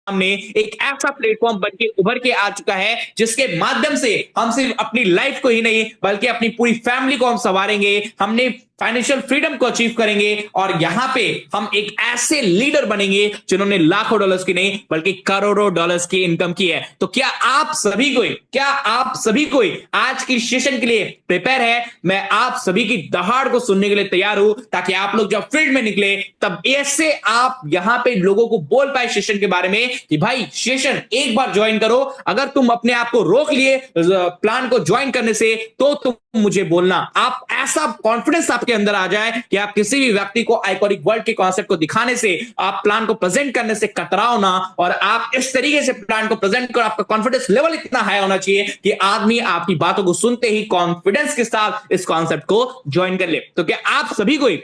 सामने एक ऐसा प्लेटफॉर्म बन के उभर के आ चुका है जिसके माध्यम से हम सिर्फ अपनी लाइफ को ही नहीं बल्कि अपनी पूरी फैमिली को हम संवारेंगे, हमने फाइनेंशियल फ्रीडम को अचीव करेंगे और यहां पे हम एक ऐसे लीडर बनेंगे जिन्होंने लाखों डॉलर्स की नहीं बल्कि करोड़ों डॉलर्स की इनकम की है। तो क्या आप सभी कोई आज की सेशन के लिए प्रिपेयर है? मैं आप सभी की दहाड़ को सुनने के लिए तैयार हूं ताकि आप लोग जब फील्ड में निकले तब ऐसे आप यहां पे लोगों को बोल पाए सेशन के बारे में कि भाई सेशन एक बार ज्वाइन करो। अगर तुम अपने आप को रोक लिए प्लान को ज्वाइन करने से तो तुम मुझे बोलना। आप ऐसा कॉन्फिडेंस आपके अंदर आ जाए कि आप किसी भी व्यक्ति को आइकॉनिक वर्ल्ड के कॉन्सेप्ट को दिखाने से, आप प्लान को प्रेजेंट करने से कतराओ ना और आप इस तरीके से प्लान को प्रेजेंट करो। आपका कॉन्फिडेंस लेवल इतना हाई होना चाहिए कि आदमी आपकी बातों को सुनते ही कॉन्फिडेंस के साथ इस कॉन्सेप्ट को ज्वाइन कर ले। तो क्या आप सभी कोई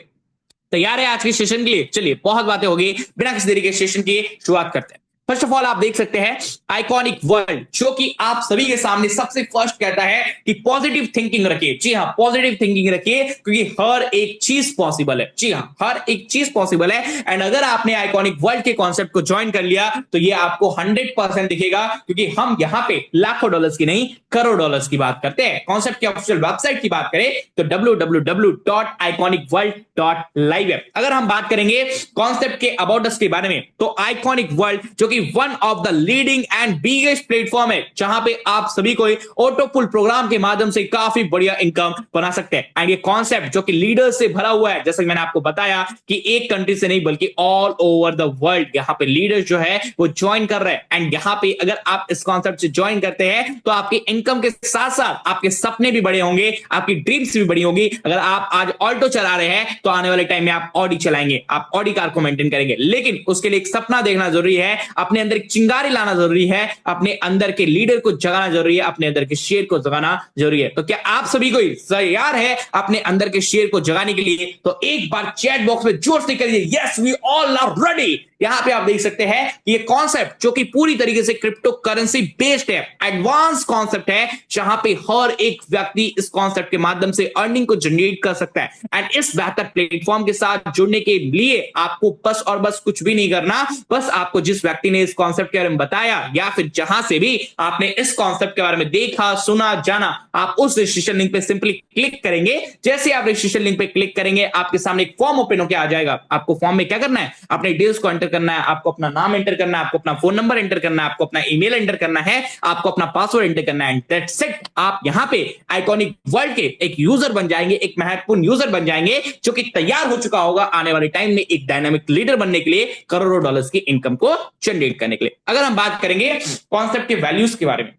तैयार है आज के सेशन के लिए? चलिए, बहुत बातें हो गई, बिना किसी देरी के सेशन की शुरुआत करते हैं। फर्स्ट ऑफ ऑल आप देख सकते हैं आइकॉनिक वर्ल्ड जो कि आप सभी के सामने सबसे फर्स्ट कहता है कि पॉजिटिव थिंकिंग रखिए। जी हाँ, पॉजिटिव थिंकिंग रखिए क्योंकि हर एक चीज पॉसिबल है। जी हाँ, हर एक चीज पॉसिबल है। एंड अगर आपने आइकॉनिक वर्ल्ड के कॉन्सेप्ट को ज्वाइन कर लिया तो ये आपको 100% दिखेगा क्योंकि हम यहां पे लाखों डॉलर्स की नहीं करोड़ डॉलर्स की बात करते हैं। कॉन्सेप्ट की ऑफिशियल वेबसाइट की बात करें तो www.iconicworld.live है। अगर हम बात करेंगे कॉन्सेप्ट के अबाउट अस के बारे में तो आइकॉनिक वर्ल्ड जो कि one of the leading and biggest platform है जहां पे आप सभी को ऑटो पुल प्रोग्राम के माध्यम से काफी बढ़िया इनकम बना सकते हैं। एंड ये कॉन्सेप्ट जो कि लीडर्स से भरा हुआ है, जैसे कि मैंने आपको बताया कि एक कंट्री से नहीं बल्कि ऑल ओवर द वर्ल्ड यहां पे लीडर्स जो है वो ज्वाइन कर रहे हैं। एंड यहां पे अगर आप इस कॉन्सेप्ट से ज्वाइन करते हैं तो आपकी इनकम के साथ साथ आपके सपने भी बड़े होंगे, आपकी ड्रीम्स भी बड़ी होंगी। अगर आप आज ऑल्टो चला रहे हैं तो आने वाले टाइम में आप ऑडी चलाएंगे, आप ऑडी कार को मेंटेन करेंगे। लेकिन उसके लिए एक सपना देखना जरूरी है, अपने अंदर एक चिंगारी लाना जरूरी है, अपने अंदर के लीडर को जगाना जरूरी है, अपने अंदर के शेर को जगाना जरूरी है। तो क्या आप सभी कोई तैयार है अपने अंदर के शेर को जगाने के लिए? तो एक बार चैट बॉक्स में जोर से करिए yes we all are ready. यहां पे आप देख सकते हैं ये कॉन्सेप्ट जो कि पूरी तरीके से क्रिप्टो करेंसी बेस्ड है, एडवांस कॉन्सेप्ट है जहां पे हर एक व्यक्ति इस कॉन्सेप्ट के माध्यम से अर्निंग को जनरेट कर सकता है। एंड इस बेहतर प्लेटफॉर्म के साथ जुड़ने के लिए आपको बस और बस कुछ भी नहीं करना, बस आपको जिस व्यक्ति ने इस कॉन्सेप्ट के बारे में बताया या फिर जहां से भी आपने इस कॉन्सेप्ट के बारे में देखा सुना जाना, आप उस रजिस्ट्रेशन लिंक पे सिंपली क्लिक करेंगे। जैसे आप रजिस्ट्रेशन लिंक पे क्लिक करेंगे आपके सामने एक फॉर्म ओपन होकर आ जाएगा। आपको फॉर्म में क्या करना है, अपने डिटेल्स को एंटर करना है, आपको अपना नाम एंटर करना है, आपको अपना फोन नंबर एंटर करना है, आपको अपना ईमेल एंटर करना है, आपको अपना पासवर्ड एंटर करना है एंड दैट्स इट। आप यहां पे आइकॉनिक वर्ल्ड के एक यूजर बन जाएंगे, एक महत्वपूर्ण यूजर बन जाएंगे जो कि तैयार हो चुका होगा आने वाले टाइम में एक डायनामिक लीडर बनने के लिए, करोड़ों डॉलर्स की इनकम को जनरेट करने के लिए। अगर हम बात करेंगे कॉन्सेप्ट के वैल्यूज के बारे में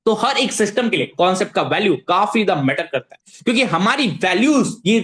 तो हर एक सिस्टम के लिए कॉन्सेप्ट का वैल्यू काफी ज्यादा मैटर करता है क्योंकि हमारी वैल्यूज ये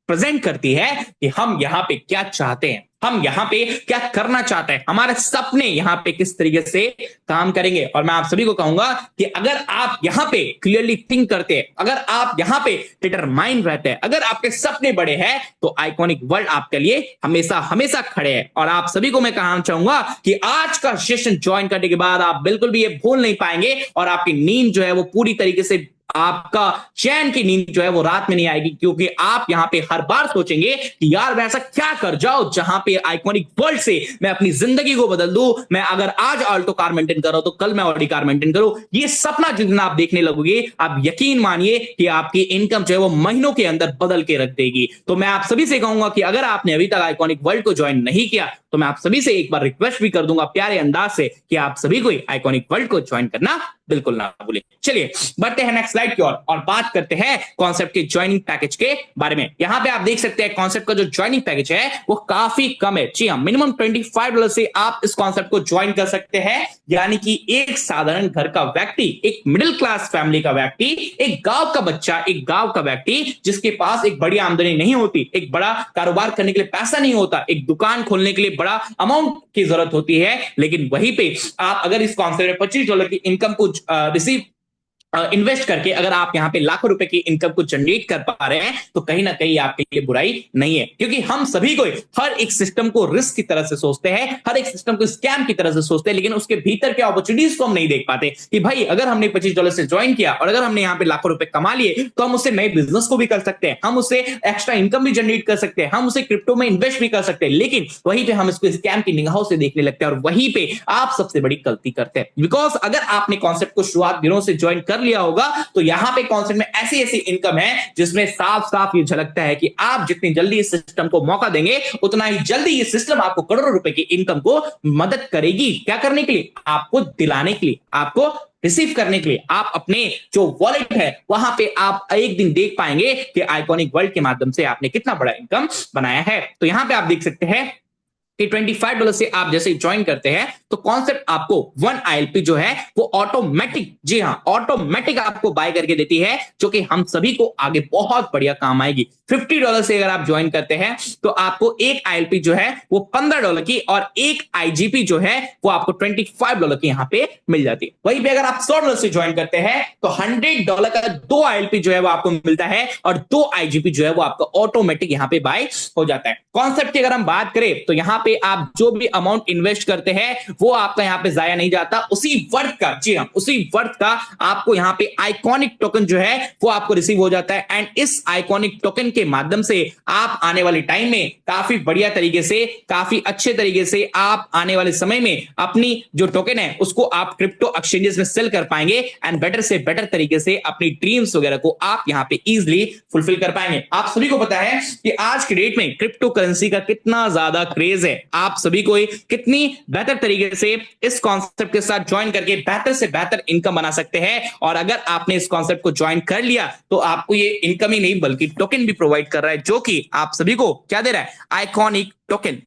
प्रेजेंट करती है कि हम यहां पे क्या चाहते हैं, हम यहां पे क्या करना चाहते हैं, हमारे सपने यहां पे किस तरीके से काम करेंगे। और मैं आप सभी को कहूंगा कि अगर आप यहां पे क्लियरली थिंक करते हैं, अगर आप यहां पे डिटरमाइंड रहते हैं, अगर आपके सपने बड़े हैं तो आइकॉनिक वर्ल्ड आपके लिए हमेशा हमेशा खड़े हैं। और आप सभी को मैं कहना चाहूंगा कि आज का सेशन ज्वाइन करने के बाद आप बिल्कुल भी ये भूल नहीं पाएंगे और आपकी नींद जो है वो पूरी तरीके से, आपका चैन की नींद जो है वो रात में नहीं आएगी क्योंकि आप यहां पे हर बार सोचेंगे कि यार मैं ऐसा क्या कर जाऊं जहां पे आइकॉनिक वर्ल्ड से मैं अपनी जिंदगी को बदल दूं। मैं अगर आज ऑल्टो कार मेंटेन कर रहा हूं तो कल मैं ऑडी कार मेंटेन करूं। ये सपना जितना आप देखने लगोगे आप यकीन मानिए कि आपकी इनकम जो है वो महीनों के अंदर बदल के रख देगी। तो मैं आप सभी से कहूंगा कि अगर आपने अभी तक आइकॉनिक वर्ल्ड को ज्वाइन नहीं किया तो मैं आप सभी से एक बार रिक्वेस्ट भी कर दूंगा प्यारे अंदाज से कि आप सभी को आइकॉनिक वर्ल्ड को ज्वाइन करना बिल्कुल ना भूलें। चलिए बढ़ते हैं नेक्स्ट स्लाइड की ओर और बात करते हैं कॉन्सेप्ट के ज्वाइनिंग पैकेज के बारे में। यहां पे आप देख सकते हैं कॉन्सेप्ट का जो ज्वाइनिंग पैकेज है वो काफी कम है। जी हां, मिनिमम $25 से आप इस कॉन्सेप्ट को ज्वाइन कर सकते हैं। यानी कि एक साधारण घर का व्यक्ति, एक मिडिल क्लास फैमिली का व्यक्ति, एक गांव का बच्चा, एक गांव का व्यक्ति जिसके पास एक बड़ी आमदनी नहीं होती, एक बड़ा कारोबार करने के लिए पैसा नहीं होता, एक दुकान खोलने के लिए बड़ा अमाउंट की जरूरत होती है, लेकिन वहीं पे आप अगर इस कॉन्सेप्ट में $25 की इनकम को रिसीव इन्वेस्ट करके अगर आप यहाँ पे लाखों रुपए की इनकम को जनरेट कर पा रहे हैं तो कहीं ना कहीं आपके लिए बुराई नहीं है, क्योंकि हम सभी को हर एक सिस्टम को रिस्क की तरह से सोचते हैं, हर एक सिस्टम को स्कैम की तरह से सोचते हैं, लेकिन उसके भीतर के अपॉर्चुनिटीज को हम नहीं देख पाते कि भाई अगर हमने $25 से ज्वाइन किया और अगर हमने यहाँ पे लाखों रुपए कमा लिए तो हम उससे नए बिजनेस को भी कर सकते हैं, हम उससे एक्स्ट्रा इनकम भी जनरेट कर सकते हैं, हम उसे क्रिप्टो में इन्वेस्ट भी कर सकते हैं, लेकिन वहीं पे हम इसको स्कैम की निगाहों से देखने लगते हैं और वहीं पे आप सबसे बड़ी गलती करते हैं। बिकॉज अगर आपने कॉन्सेप्ट को शुरुआत दिनों से ज्वाइन कर लिया होगा तो यहां पे कॉन्सेप्ट में ऐसी ऐसी इनकम है जिसमें साफ साफ ये झलकता है कि आप जितनी जल्दी इस सिस्टम को मौका देंगे उतना ही जल्दी ये सिस्टम आपको करोड़ों रुपए की इनकम को मदद करेगी। क्या करने के लिए? आपको दिलाने के लिए, आपको रिसीव करने के लिए। आप अपने जो वॉलेट है वहां पे आप एक दिन देख पाएंगे कि आइकॉनिक वर्ल्ड के माध्यम से आपने कितना बड़ा इनकम बनाया है। तो यहां पे आप देख सकते हैं कि $25 से आप जैसे ज्वाइन करते हैं तो कॉन्सेप्ट आपको 1 ILP जो है वो ऑटोमेटिक, जी हाँ ऑटोमेटिक आपको बाय करके देती है, जो कि हम सभी को आगे बहुत बढ़िया काम आएगी। $50 से अगर आप ज्वाइन करते हैं तो आपको एक ILP जो है वो $15 की और एक IGP जो है वो आपको $25 की यहाँ पे मिल जाती है। वहीं पे अगर आप $100 से ज्वाइन करते हैं तो $100 का 2 ILP जो है वो आपको मिलता है और 2 IGP जो है वो आपका ऑटोमेटिक यहाँ पे बाय हो जाता है। कॉन्सेप्ट की अगर हम बात करें तो यहाँ पे आप जो भी अमाउंट इन्वेस्ट करते हैं वो आपका यहाँ पे जाया नहीं जाता, उसी वर्थ का, जी हाँ उसी वर्थ का आपको यहाँ पे आइकॉनिक टोकन जो है वो आपको रिसीव हो जाता है। एंड इस आइकॉनिक टोकन के माध्यम से आप आने वाले टाइम में काफी बढ़िया तरीके से, काफी अच्छे तरीके से आप आने वाले समय में अपनी जो टोकन है उसको आप क्रिप्टो एक्सचेंजेस में सेल कर पाएंगे एंड बेटर से बेटर तरीके से अपनी ड्रीम्स वगैरह को आप यहाँ पे इजिली फुलफिल कर पाएंगे। आप सभी को पता है कि आज की डेट में क्रिप्टो करेंसी का कितना ज्यादा क्रेज है, आप सभी को कितनी बेहतर तरीके से इस कॉन्सेप्ट के साथ ज्वाइन करके बेहतर से बेहतर इनकम बना सकते हैं। और अगर आपने इस कॉन्सेप्ट को ज्वाइन कर लिया तो आपको ये इनकम ही नहीं बल्कि टोकन भी प्रोवाइड कर रहा है, जो कि आप सभी को क्या दे रहा है? Iconic token.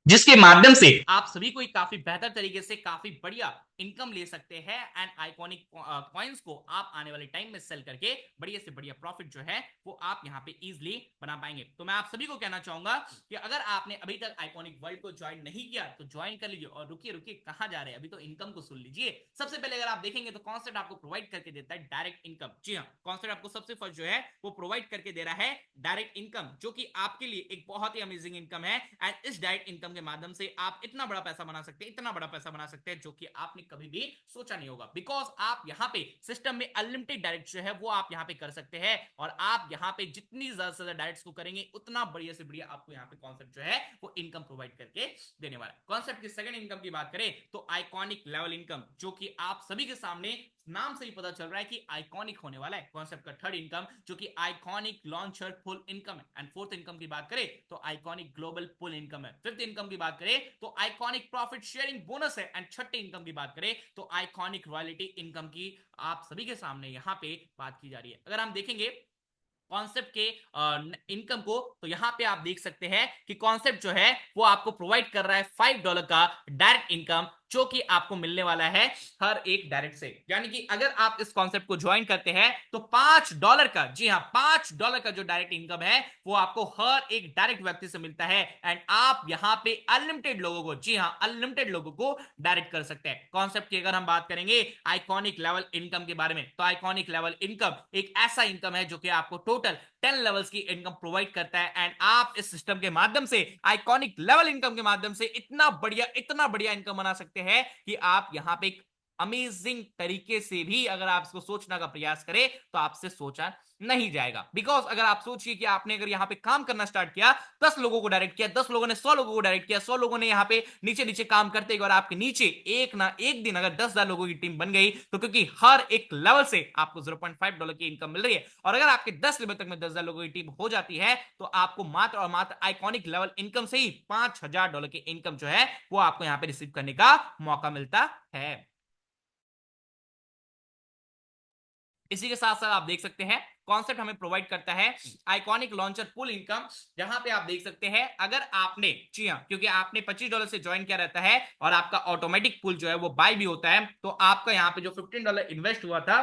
जिसके माध्यम से आप सभी को काफी बेहतर तरीके से काफी बढ़िया इनकम ले सकते हैं एंड आइकॉनिक कॉइन्स को आप आने वाले टाइम में सेल करके बढ़िया से बढ़िया प्रॉफिट जो है वो आप यहाँ पे इजिली बना पाएंगे। तो मैं आप सभी को कहना चाहूंगा कि अगर आपने अभी तक आइकॉनिक वर्ल्ड को ज्वाइन नहीं किया तो ज्वाइन कर लीजिए। और रुकिए रुकिए कहां जा रहे हैं, अभी तो इनकम को सुन लीजिए। सबसे पहले अगर आप देखेंगे तो कॉन्सेप्ट आपको प्रोवाइड करके देता है डायरेक्ट इनकम। जी हाँ, कॉन्सेप्ट आपको सबसे फर्स्ट जो है वो प्रोवाइड करके दे रहा है डायरेक्ट इनकम, जो कि आपके लिए एक बहुत ही अमेजिंग इनकम है। एंड इस डायरेक्ट इनकम के माध्यम से आप इतना बड़ा पैसा बना सकते हैं, इतना बड़ा पैसा बना सकते हैं जो कि आपने कभी भी सोचा नहीं होगा। बिकॉज आप यहाँ पे सिस्टम में अनलिमिटेड डायरेक्ट जो है वो आप यहाँ पे कर सकते हैं और आप यहाँ पे जितनी ज्यादा से ज्यादा डायरेक्ट को करेंगे उतना बढ़िया से बढ़िया आपको यहाँ पे कॉन्सेप्ट जो है वो इनकम प्रोवाइड करके देने वाला है। कॉन्सेप्ट की सेकंड इनकम की बात करें तो आइकॉनिक लेवल इनकम, जो कि आप सभी के सामने नाम से ही पता चल रहा है कि आइकॉनिक होने वाला है। कॉन्सेप्ट का थर्ड इनकम जो कि आइकॉनिक लॉन्चर फुल इनकम है। एंड फोर्थ इनकम की बात करें तो आइकॉनिक ग्लोबल फुल इनकम है। फिफ्थ इनकम की बात करें तो आइकॉनिक प्रॉफिट शेयरिंग बोनस है। एंड छठे इनकम की बात करें तो आइकॉनिक रॉयल्टी इनकम की आप सभी के सामने यहां पे बात की जा रही है। अगर हम देखेंगे कॉन्सेप्ट के इनकम को तो यहां पे आप देख सकते हैं कि कॉन्सेप्ट जो है वो आपको प्रोवाइड कर रहा है $5 का डायरेक्ट इनकम, जो कि आपको मिलने वाला है हर एक डायरेक्ट से। यानी कि अगर आप इस कॉन्सेप्ट को ज्वाइन करते हैं तो $5 का, जी हाँ $5 का जो डायरेक्ट इनकम है वो आपको हर एक डायरेक्ट व्यक्ति से मिलता है। एंड आप यहां पे अनलिमिटेड लोगों को, जी हाँ अनलिमिटेड लोगों को डायरेक्ट कर सकते हैं। कॉन्सेप्ट की अगर हम बात करेंगे आइकॉनिक लेवल इनकम के बारे में तो आइकॉनिक लेवल इनकम एक ऐसा इनकम है जो कि आपको टोटल 10 लेवल्स की इनकम प्रोवाइड करता है। एंड आप इस सिस्टम के माध्यम से आइकॉनिक लेवल इनकम के माध्यम से इतना बढ़िया इनकम बना सकते हैं कि आप यहां पे अमेजिंग तरीके से भी अगर आप इसको सोचने का प्रयास करें तो आपसे सोचा नहीं जाएगा। बिकॉज अगर आप सोचिए कि आपने अगर यहाँ पे काम करना स्टार्ट किया, 10 लोगों को डायरेक्ट किया, 10 लोगों ने 100 लोगों को डायरेक्ट किया, 100 लोगों ने यहाँ पे नीचे नीचे काम करते और आपके नीचे एक ना एक दिन अगर 10,000 लोगों की टीम बन गई तो क्योंकि हर एक लेवल से आपको $0.5 की इनकम मिल रही है और अगर आपके 10 लेवल तक में 10,000 लोगों की टीम हो जाती है तो आपको मात्र और मात्र आइकॉनिक लेवल इनकम से ही $5,000 की इनकम जो है वो आपको यहाँ पे रिसीव करने का मौका मिलता है। इसी के साथ साथ आप देख सकते हैं कॉन्सेप्ट हमें प्रोवाइड करता है आइकॉनिक लॉन्चर पुल इनकम, जहां पे आप देख सकते हैं अगर आपने, जी हाँ क्योंकि आपने $25 से ज्वाइन किया रहता है और आपका ऑटोमेटिक पुल जो है वो बाय भी होता है, तो आपका यहाँ पे जो $15 इन्वेस्ट हुआ था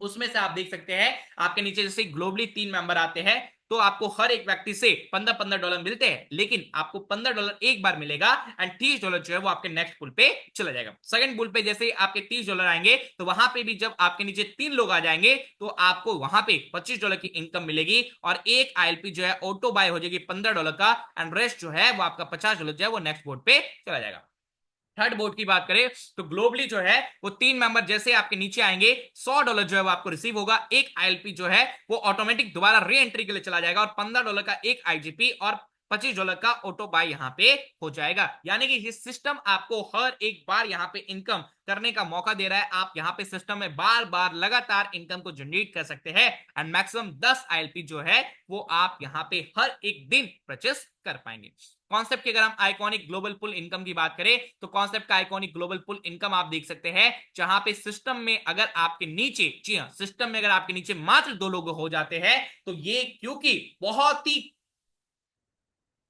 उसमें से आप देख सकते हैं आपके नीचे जैसे ग्लोबली 3 मेंबर आते हैं, तो आपको हर एक व्यक्ति से $15-15 मिलते हैं, लेकिन आपको $15 एक बार मिलेगा एंड $30 जो है वो आपके नेक्स्ट पुल पे चला जाएगा। सेकंड पुल पे जैसे आपके $30 आएंगे तो वहां पे भी जब आपके नीचे 3 लोग आ जाएंगे तो आपको वहां पे $25 की इनकम मिलेगी और एक आईएलपी जो है ऑटो बाय हो जाएगी $15 का एंड रेस्ट जो है वो आपका $50 जो है वो नेक्स्ट बोर्ड पे चला जाएगा। थर्ड बोर्ड की बात करें तो ग्लोबली जो है वो 3 मेंबर जैसे आपके नीचे आएंगे $100 जो है वो आपको रिसीव होगा, एक आईएलपी जो है वो ऑटोमेटिक दोबारा री एंट्री के लिए चला जाएगा और $15 का एक आईजीपी और $25 का ऑटो बाय यहां पे हो जाएगा। यानी कि ये सिस्टम आपको हर एक बार यहां पे इनकम करने का मौका दे रहा है। आप यहां पे सिस्टम में बार बार लगातार इनकम को जनरेट कर सकते हैं एंड मैक्सिमम 10 आईएलपी जो है वो आप यहां पे हर एक दिन परचेस कर पाएंगे। कॉन्सेप्ट की अगर हम आइकॉनिक ग्लोबल पुल इनकम की बात करें तो कॉन्सेप्ट का आइकॉनिक ग्लोबल पुल इनकम आप देख सकते हैं जहां पे सिस्टम में अगर आपके नीचे, जी हां, सिस्टम में अगर आपके नीचे मात्र 2 लोग हो जाते हैं तो ये क्योंकि बहुत ही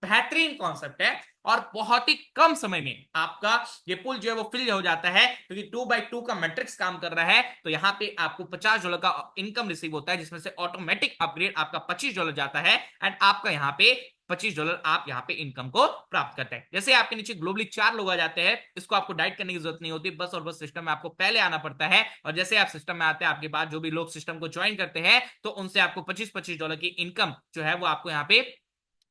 बेहतरीन कॉन्सेप्ट है और बहुत ही कम समय में आपका ये पुल जो है वो फिल हो जाता है क्योंकि 2x2 का मैट्रिक्स काम कर रहा है, तो यहां पे आपको $50 का इनकम रिसीव होता है जिसमें से ऑटोमेटिक अपग्रेड आपका $25 जाता है एंड आपका यहां पे $25 आप यहां पे इनकम को प्राप्त करते हैं। जैसे आपके नीचे ग्लोबली 4 लोग आ जाते हैं, इसको आपको डाइट करने की जरूरत नहीं होती, बस और बस सिस्टम में आपको पहले आना पड़ता है और जैसे आप सिस्टम में आते हैं आपके बाद जो भी लोग सिस्टम को ज्वाइन करते हैं तो उनसे आपको $25-25 की इनकम जो है वो आपको यहाँ पे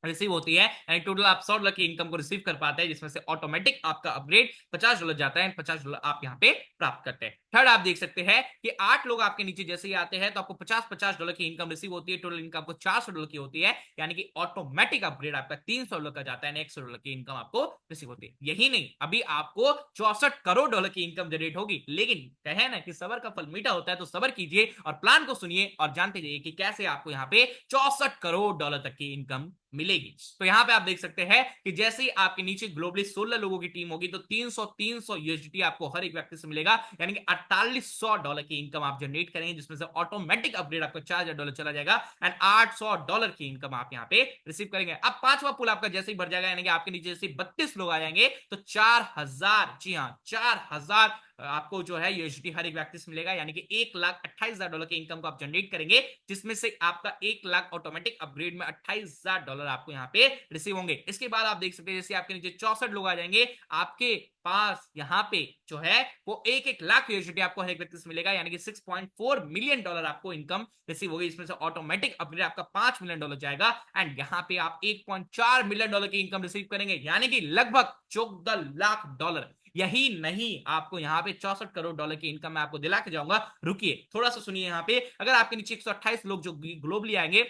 रिसीव होती है एंड टोटल आप $100 की इनकम को रिसीव कर पाते हैं जिसमें से ऑटोमेटिक आपका अपग्रेड $50 जाता है, $50 आप यहाँ पे प्राप्त करते हैं। थर्ड आप देख सकते हैं कि 8 लोग आपके नीचे जैसे ही आते हैं तो आपको $50-50 की इनकम रिसीव होती है, टोटल इनकम आपको $400 की होती है, यानी कि ऑटोमेटिक अपग्रेड आपका $300 का जाता है, $100 की इनकम आपको रिसीव होती है। यही नहीं, अभी आपको $64 करोड़ की इनकम जनरेट होगी, लेकिन कहे ना कि सबर का फल मीठा होता है, तो सबर कीजिए और प्लान को सुनिए और जानते जाइए कि कैसे आपको यहाँ पे $64 करोड़ तक की इनकम मिलेगी। तो यहां पे आप देख सकते हैं कि जैसे ही आपके नीचे ग्लोबली 16 लोगों की टीम होगी तो 300 यूएसडीटी आपको हर एक व्यक्ति से मिलेगा, यानी कि $4800 की इनकम आप जनरेट करेंगे जिसमें से ऑटोमेटिक अपग्रेड आपको $4000 चला जाएगा एंड $800 की इनकम आप यहां पे रिसीव करेंगे। अब पांचवा पुल आपका जैसे ही बढ़ जाएगा, यानी कि आपके नीचे जैसे 32 लोग आ जाएंगे तो 4000, जी हाँ 4000 आपको जो है यूएसडी हर एक व्यक्ति से मिलेगा, यानी कि $1,28,000 की इनकम को आप जनरेट करेंगे जिसमें से आपका 1 लाख ऑटोमेटिक अपग्रेड में $28,000 आपको यहाँ पे रिसीव होंगे। इसके बाद आप देख सकते हैं जैसे आपके नीचे 64 लोग आ जाएंगे, आपके पास यहाँ पे जो है वो 1-1 लाख यूएसडी आपको हर एक व्यक्ति से मिलेगा, यानी कि $6.4 मिलियन आपको इनकम रिसीव होगी। इसमें से ऑटोमेटिक अपग्रेड आपका $5 मिलियन जाएगा एंड यहाँ पे आप $1.4 मिलियन की इनकम रिसीव करेंगे, यानी कि लगभग $14 लाख। यही नहीं, आपको यहाँ पे $64 करोड़ की इनकम मैं आपको दिला के जाऊंगा। रुकिए थोड़ा सा सुनिए, यहाँ पे अगर आपके नीचे 128 लोग जो ग्लोबली आएंगे,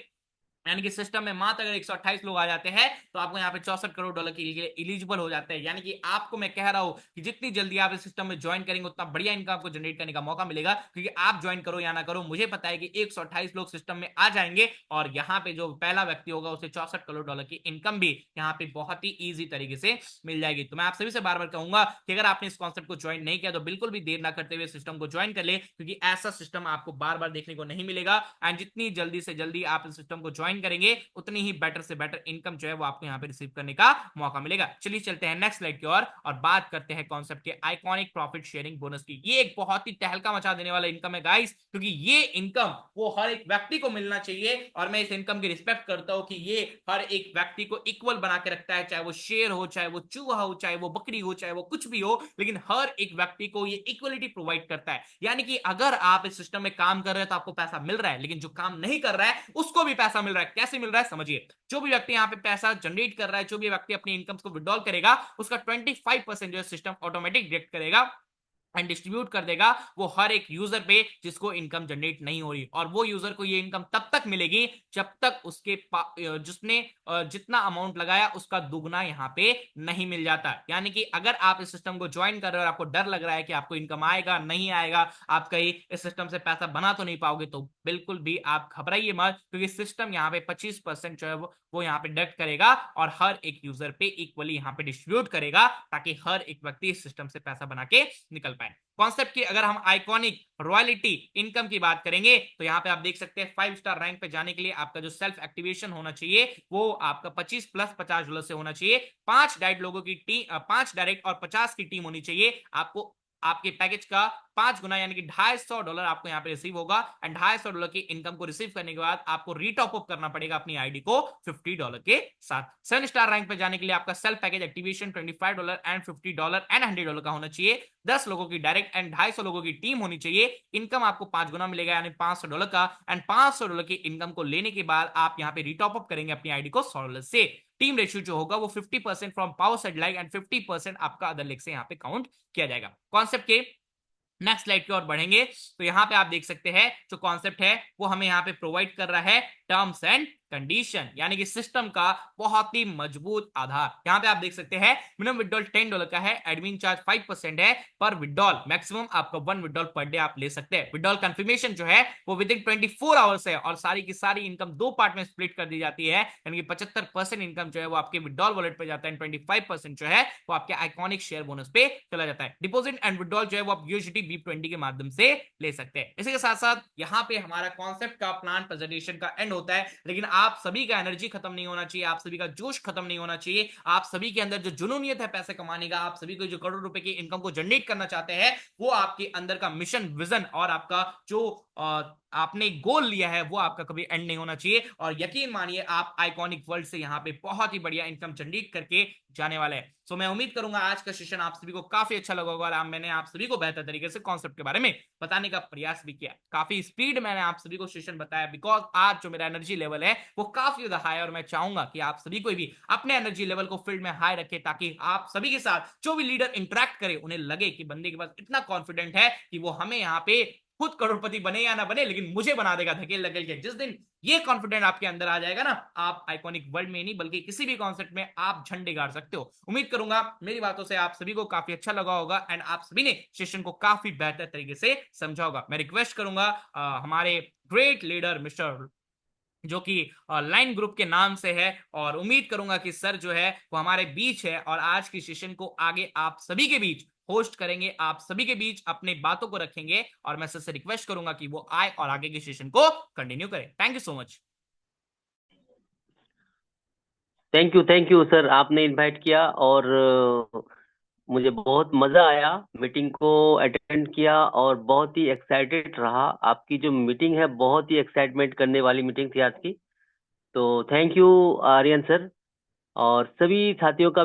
यानी कि सिस्टम में मात्र अगर 128 लोग आ जाते हैं तो आपको यहाँ पे $64 करोड़ के लिए एलिजिबल हो जाते हैं। यानी कि आपको मैं कह रहा हूं कि जितनी जल्दी आप इस सिस्टम में ज्वाइन करेंगे उतना बढ़िया इनकम आपको जनरेट करने का मौका मिलेगा, क्योंकि आप ज्वाइन करो या ना करो, मुझे पता है कि 128 लोग सिस्टम में आ जाएंगे और यहाँ पे जो पहला व्यक्ति होगा उसे $64 करोड़ की इनकम भी यहाँ पे बहुत ही ईजी तरीके से मिल जाएगी। तो मैं आप सभी से बार बार कहूंगा कि अगर आपने इस कॉन्सेप्ट को ज्वाइन नहीं किया तो बिल्कुल भी देर ना करते हुए सिस्टम को ज्वाइन कर ले, क्योंकि ऐसा सिस्टम आपको बार बार देखने को नहीं मिलेगा एंड जितनी जल्दी से जल्दी आप इस सिस्टम को ज्वाइन करेंगे उतनी ही बेटर से बेटर इनकम जो है वो आपको यहाँ पे रिसीव करने का मौका मिलेगा। चलिए चलते हैं नेक्स्ट स्लाइड की ओर और बात करते हैं कॉन्सेप्ट के आइकॉनिक प्रॉफिट शेयरिंग बोनस की। ये एक बहुत ही तहलका मचा देने वाला इनकम है गाइस, क्योंकि ये इनकम वो हर एक व्यक्ति को मिलना चाहिए और मैं इस इनकम की रिस्पेक्ट करता हूं कि ये हर एक व्यक्ति को इक्वल बना के रखता है, चाहे वो शेर हो, चाहे वो चूहा हो, चाहे वो बकरी हो, चाहे वो कुछ भी हो, लेकिन हर एक व्यक्ति को ये इक्वलिटी प्रोवाइड करता है। यानी कि अगर आप इस सिस्टम में काम कर रहे हैं तो आपको पैसा मिल रहा है, लेकिन जो काम नहीं कर रहा है उसको भी पैसा मिल रहा है। कैसे मिल रहा है समझिए, जो भी व्यक्ति यहाँ पे पैसा जनरेट कर रहा है, जो भी व्यक्ति अपनी इनकम को विड्रॉल करेगा उसका 25% जो है सिस्टम ऑटोमेटिक डिडक्ट करेगा एंड डिस्ट्रीब्यूट कर देगा वो हर एक यूजर पे जिसको इनकम जनरेट नहीं हो रही, और वो यूजर को ये इनकम तब तक मिलेगी जब तक उसके जिसने जितना अमाउंट लगाया उसका दुगना यहाँ पे नहीं मिल जाता। यानी कि अगर आप इस सिस्टम को ज्वाइन कर रहे हो और आपको डर लग रहा है कि आपको इनकम आएगा नहीं आएगा, आप कहीं इस सिस्टम से पैसा बना तो नहीं पाओगे, तो बिल्कुल भी आप घबराइए मत, क्योंकि सिस्टम यहाँ पे 25% जो है वो यहाँ पे डिडक्ट करेगा और हर एक यूजर पे इक्वली यहाँ पे डिस्ट्रीब्यूट करेगा ताकि हर एक व्यक्ति इस सिस्टम से पैसा बना के निकल पाए। कॉन्सेप्ट की अगर हम आइकॉनिक रॉयल्टी इनकम की बात करेंगे तो यहाँ पे आप देख सकते हैं 5 स्टार रैंक पे जाने के लिए आपका जो सेल्फ एक्टिवेशन होना चाहिए वो आपका 25 + $50 से होना चाहिए। 5 डायरेक्ट लोगों की टीम, 5 डायरेक्ट और 50 की टीम होनी चाहिए। आपको आपके पैकेज का 5 गुना यानी कि $250 आपको यहाँ पे रिसीव होगा। एंड $250 की इनकम को रिसीव करने के बाद आपको रीटॉप अप करना पड़ेगा अपनी आईडी को $50 के साथ। 7 स्टार रैंक पे जाने के लिए आपका self package activation $25 and $50 and $100 का होना चाहिए। 10 लोगों की डायरेक्ट एंड 250 लोगों की टीम होनी चाहिए। इनकम आपको 5 गुना मिलेगा यानी $500 का। एंड $500 की इनकम को लेने के बाद आप यहाँ पे रीटॉप अप करेंगे अपनी आईडी को $100 से। टीम रेशियो जो होगा वो 50% from power side like and 50% आपका अदर लेग से यहाँ पे काउंट किया जाएगा। कॉन्सेप्ट के नेक्स्ट स्लाइड की ओर बढ़ेंगे तो यहाँ पे आप देख सकते हैं जो कॉन्सेप्ट है वो हमें यहाँ पे प्रोवाइड कर रहा है टर्म्स एंड कंडीशन, यानी कि सिस्टम का बहुत ही मजबूत आधार। यहाँ पे आप देख सकते हैं मिनिमम विड्रॉल $10 का है, एडमिन चार्ज 5% है पर विड्रॉल, मैक्सिमम आपका 1 विड्रॉल पर डे आप ले सकते हैं। विड्रॉल कंफर्मेशन जो है वो विद इन 24 आवर्स है और सारी की सारी इनकम 2 पार्ट में स्प्लिट कर दी जाती है, यानी कि 75% इनकम जो है वो आपके विड्रॉल वॉलेट पे जाता है, 25% जो है वो आपके आइकॉनिक शेयर बोनस पे चला जाता है। डिपॉजिट एंड विड्रॉल जो है वो आप यूएसडीटी BEEP20 के माध्यम से ले सकते हैं। इसी के साथ साथ यहाँ पे हमारा कॉन्सेप्ट का प्लान प्रेजेंटेशन का एंड होता है, लेकिन आप सभी का एनर्जी खत्म नहीं होना चाहिए, आप सभी का जोश खत्म नहीं होना चाहिए, आप सभी के अंदर जो जुनूनियत है पैसे कमाने का, आप सभी को जो करोड़ रुपए की इनकम को जनरेट करना चाहते हैं, वो आपके अंदर का मिशन विजन और आपका जो आपने गोल लिया है वो आपका कभी एंड नहीं होना चाहिए। और यकीन मानिए आप आइकॉनिक वर्ल्ड से यहाँ पे बहुत ही बढ़िया इनकम जनरेट करके जाने वाले हैं। सो मैं उम्मीद करूंगा आज का सेशन आप सभी को काफी अच्छा लगा होगा और मैंने आप सभी को बेहतर तरीके से कॉन्सेप्ट के बारे में बताने का प्रयास भी किया। काफी स्पीड मैंने आप सभी को सेशन बताया बिकॉज आज जो मेरा एनर्जी लेवल है वो काफी ज्यादा हाई है और मैं चाहूंगा कि आप सभी को भी अपने एनर्जी लेवल को फील्ड में हाई रखे ताकि आप सभी के साथ जो भी लीडर इंटरेक्ट करे उन्हें लगे कि बंदे के पास इतना कॉन्फिडेंट है कि वो हमें यहाँ पे खुद करोड़पति बने या ना बने लेकिन मुझे बना देगा धकेल धकेल के। जिस दिन ये कॉन्फिडेंट आपके अंदर आ जाएगा ना, आप आइकॉनिक वर्ल्ड में नहीं बल्कि किसी भी कॉन्सेप्ट में आप झंडे गाड़ सकते हो। उम्मीद करूंगा मेरी बातों से आप सभी को काफी अच्छा लगा होगा एंड आप सभी ने सेशन को काफी बेहतर तरीके से समझा होगा। मैं रिक्वेस्ट करूंगा हमारे ग्रेट लीडर मिस्टर जो कि लाइन ग्रुप के नाम से है, और उम्मीद करूंगा कि सर जो है वो हमारे बीच है और आज की सेशन को आगे आप सभी के बीच होस्ट करेंगे, आप सभी के बीच अपने बातों को रखेंगे और मैं सर से रिक्वेस्ट करूंगा कि वो आए और आगे के सेशन को कंटिन्यू करें। Thank you so much. Thank you sir, आपने इनवाइट किया और मुझे बहुत मज़ा आया, मीटिंग को अटेंड किया और बहुत ही एक्साइटेड रहा। आपकी जो मीटिंग है बहुत ही एक्साइटमेंट करने वाली मीटिंग थी आज की। तो थैंक यू आर्यन सर और सभी साथियों का